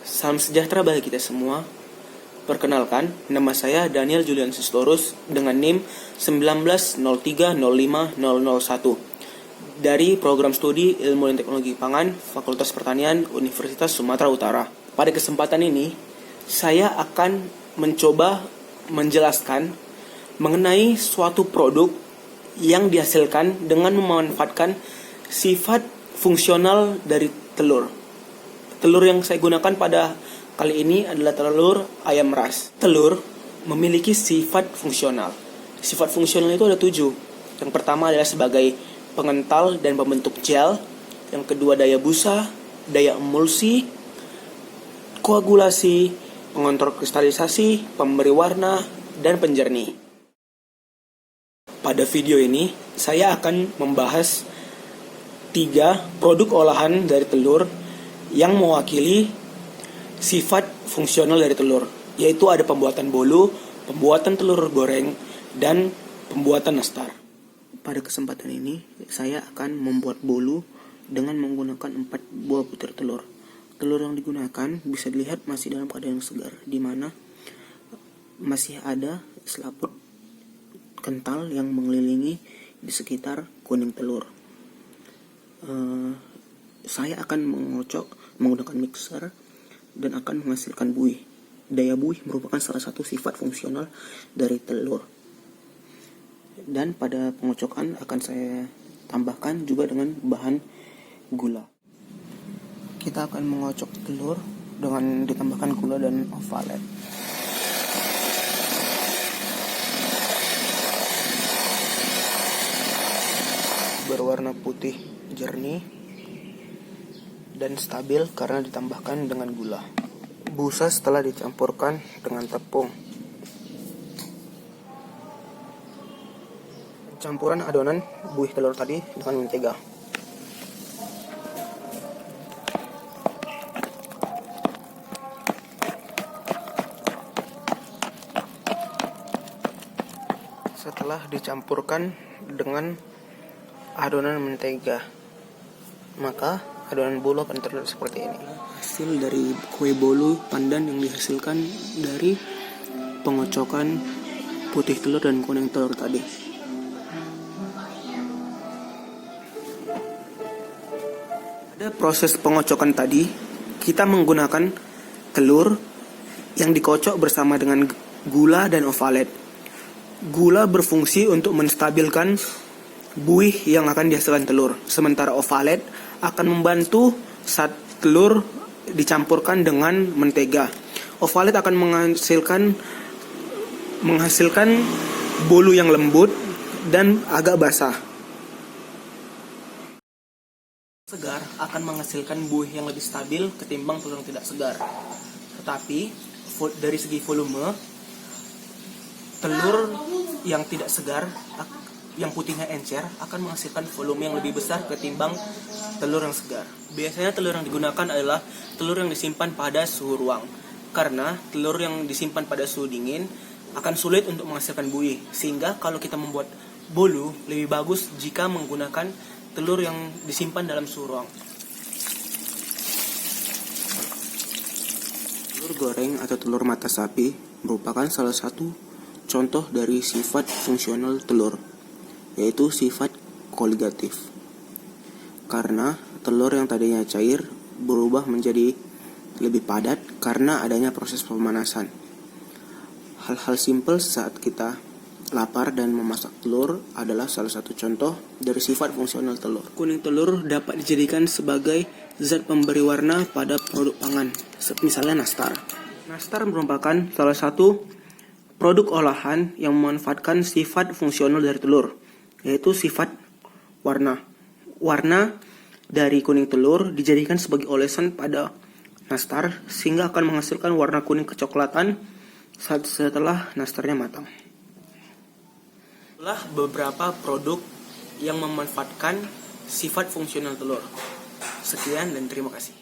Salam sejahtera bagi kita semua. Perkenalkan, nama saya Daniel Julian Sistorus dengan NIM 1903050001 dari Program Studi Ilmu dan Teknologi Pangan, Fakultas Pertanian, Universitas Sumatera Utara. Pada kesempatan ini, saya akan mencoba menjelaskan mengenai suatu produk yang dihasilkan dengan memanfaatkan sifat fungsional dari telur. Telur yang saya gunakan pada kali ini adalah telur ayam ras. Telur memiliki sifat fungsional. Sifat fungsional itu ada 7. Yang pertama adalah sebagai pengental dan pembentuk gel. Yang kedua daya busa, daya emulsi, koagulasi, pengontrol kristalisasi, pemberi warna, dan penjernih. Pada video ini, saya akan membahas 3 produk olahan dari telur yang mewakili sifat fungsional dari telur, yaitu ada pembuatan bolu, pembuatan telur goreng, dan pembuatan nastar. Pada kesempatan ini, saya akan membuat bolu dengan menggunakan 4 buah butir telur. Telur yang digunakan bisa dilihat masih dalam keadaan segar, di mana masih ada selaput kental yang mengelilingi di sekitar kuning telur. Saya akan mengocok menggunakan mixer dan akan menghasilkan buih. Daya buih merupakan salah satu sifat fungsional dari telur. Dan pada pengocokan akan saya tambahkan juga dengan bahan gula. Kita akan mengocok telur dengan ditambahkan gula dan ovalet. Berwarna putih jernih dan stabil karena ditambahkan dengan gula. Busa setelah dicampurkan dengan tepung. Campuran adonan buih telur tadi dengan mentega. Setelah dicampurkan dengan adonan mentega, maka adonan bolu akan terlihat seperti ini. Hasil dari kue bolu pandan yang dihasilkan dari pengocokan putih telur dan kuning telur tadi. Pada proses pengocokan tadi, kita menggunakan telur yang dikocok bersama dengan gula dan ovalet. Gula berfungsi untuk menstabilkan buih yang akan dihasilkan telur, sementara ovalet akan membantu saat telur dicampurkan dengan mentega. Ovalet akan menghasilkan bolu yang lembut dan agak basah. Segar akan menghasilkan buih yang lebih stabil ketimbang telur yang tidak segar. Tetapi dari segi volume, telur yang tidak segar yang putihnya encer akan menghasilkan volume yang lebih besar ketimbang telur yang segar. Biasanya telur yang digunakan adalah telur yang disimpan pada suhu ruang, karena telur yang disimpan pada suhu dingin akan sulit untuk menghasilkan buih, sehingga kalau kita membuat bolu lebih bagus jika menggunakan telur yang disimpan dalam suhu ruang. Telur goreng atau telur mata sapi merupakan salah satu contoh dari sifat fungsional telur, yaitu sifat koligatif. Karena telur yang tadinya cair berubah menjadi lebih padat karena adanya proses pemanasan. Hal-hal simpel saat kita lapar dan memasak telur adalah salah satu contoh dari sifat fungsional telur. Kuning telur dapat dijadikan sebagai zat pemberi warna pada produk pangan, misalnya nastar. Nastar merupakan salah satu produk olahan yang memanfaatkan sifat fungsional dari telur, yaitu sifat warna. Warna dari kuning telur dijadikan sebagai olesan pada nastar sehingga akan menghasilkan warna kuning kecoklatan setelah nastarnya matang. Itulah beberapa produk yang memanfaatkan sifat fungsional telur. Sekian dan terima kasih.